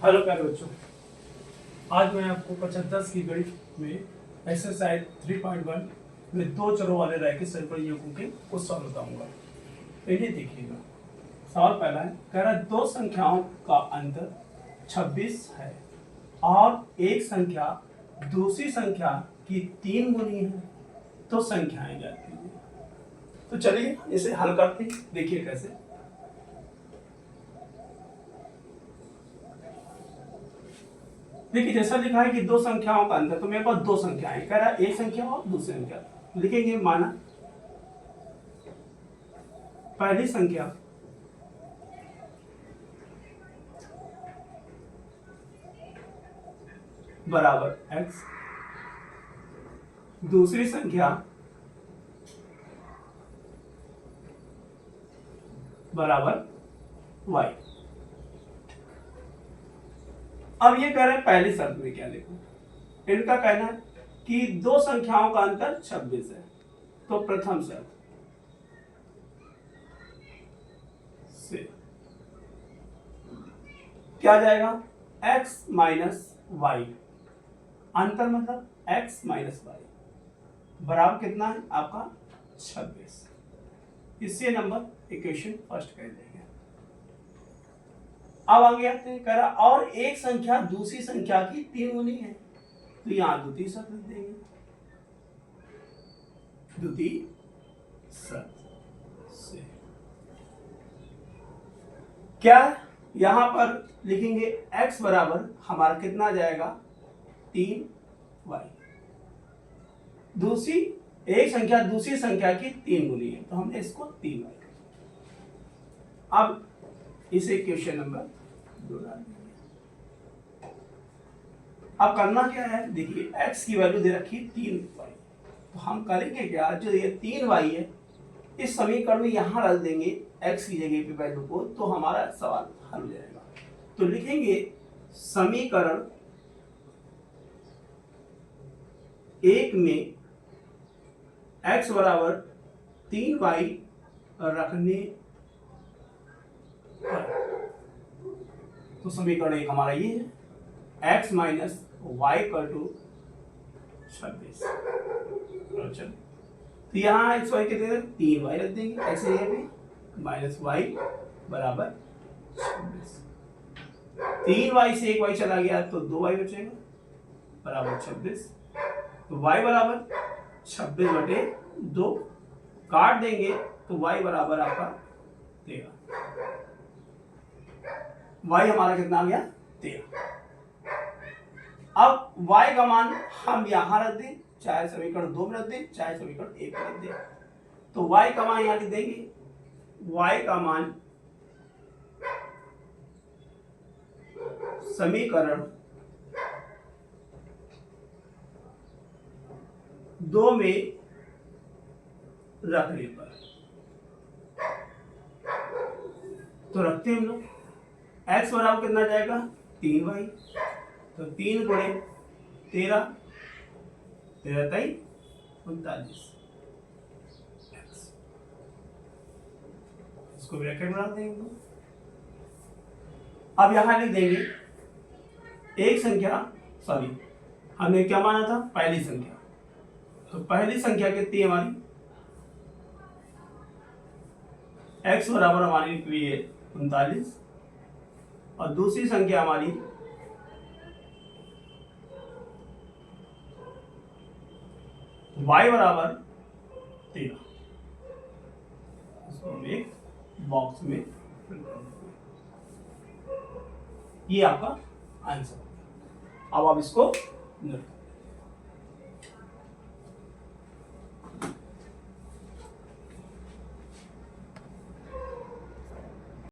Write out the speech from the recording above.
Hello प्यारे बच्चों, आज मैं आपको कक्षा 10 की गणित में एक्सरसाइज 3.1 में दो चरों वाले रैखिक संयोजकों के कुछ सवाल बताऊंगा। इन्हें देखिएगा। सवाल पहला है, कह रहा है दो संख्याओं का अंतर 26 है और एक संख्या दूसरी संख्या की 3 गुनी है, तो संख्याएं ज्ञात कीजिए। तो चलिए इसे हल करते हैं। देखिए कैसे। देखिए जैसा लिखा है कि दो संख्याओं का अंतर, तो मेरे पास दो संख्याएं, कह रहा है एक संख्या और दूसरी संख्या। लिखेंगे माना पहली संख्या बराबर x, दूसरी संख्या बराबर y। अब ये कह रहे हैं पहली शर्त में क्या लिखूं। इनका कहना है कि दो संख्याओं का अंतर 26 है, तो प्रथम शर्त से क्या जाएगा, x माइनस वाई। अंतर मतलब x माइनस वाई बराबर कितना है आपका 26। इससे नंबर इक्वेशन फर्स्ट कर देंगे। अब आगे आते हैं, कह रहा और एक संख्या दूसरी संख्या की 3 गुनी है, तो यहां द्वितीय शर्त लिख देंगे। द्वितीय शर्त से क्या यहां पर लिखेंगे x बराबर हमारा कितना आ जाएगा 3y। दूसरी एक संख्या दूसरी संख्या की 3 गुनी है, तो हमने इसको 3y। अब इसे क्वेश्चन नंबर 2 डाल देंगे। अब करना क्या है, देखिए x की वैल्यू दे रखी 3y, तो हम करेंगे क्या, जो ये 3y है इस समीकरण में यहां रख देंगे x की जगह पे वैल्यू को, तो हमारा सवाल हल हो जाएगा। तो लिखेंगे समीकरण 1 में x बराबर 3y रखने पर, तो समीकरण 1 हमारा ये है x minus Y equal to 26। तो यहाँ x y कितने 3y रख देंगे, x जगह पे माइनस वाई बराबर 26। 3y से 1y चला गया तो 2y बचेगा बराबर 26। तो y बराबर 26/2 काट देंगे तो y बराबर आपका 13। y हमारा कितना आ गया 13। अब y का मान हम यहां रख दें, चाहे समीकरण 2 में रख दें चाहे समीकरण 1 में रख दें। तो y का मान यहां लिख देंगे, y का मान समीकरण 2 में रखने पर, तो रखते हैं हम लोग x बराबर कितना जाएगा 3y, तो 3 गुणे 13, 13 3 39। इसको ब्रैकेट में रख देंगे। अब यहां लिख देंगे एक संख्या, सॉरी हमने क्या माना था पहली संख्या, तो पहली संख्या कितनी है हमारी, x बराबर हमारी निकली है 39, और दूसरी संख्या हमारी y बराबर 13। इसको हम एक बॉक्स में फिल कर देंगे। ये आपका आंसर। अब आप इसको नोट करें।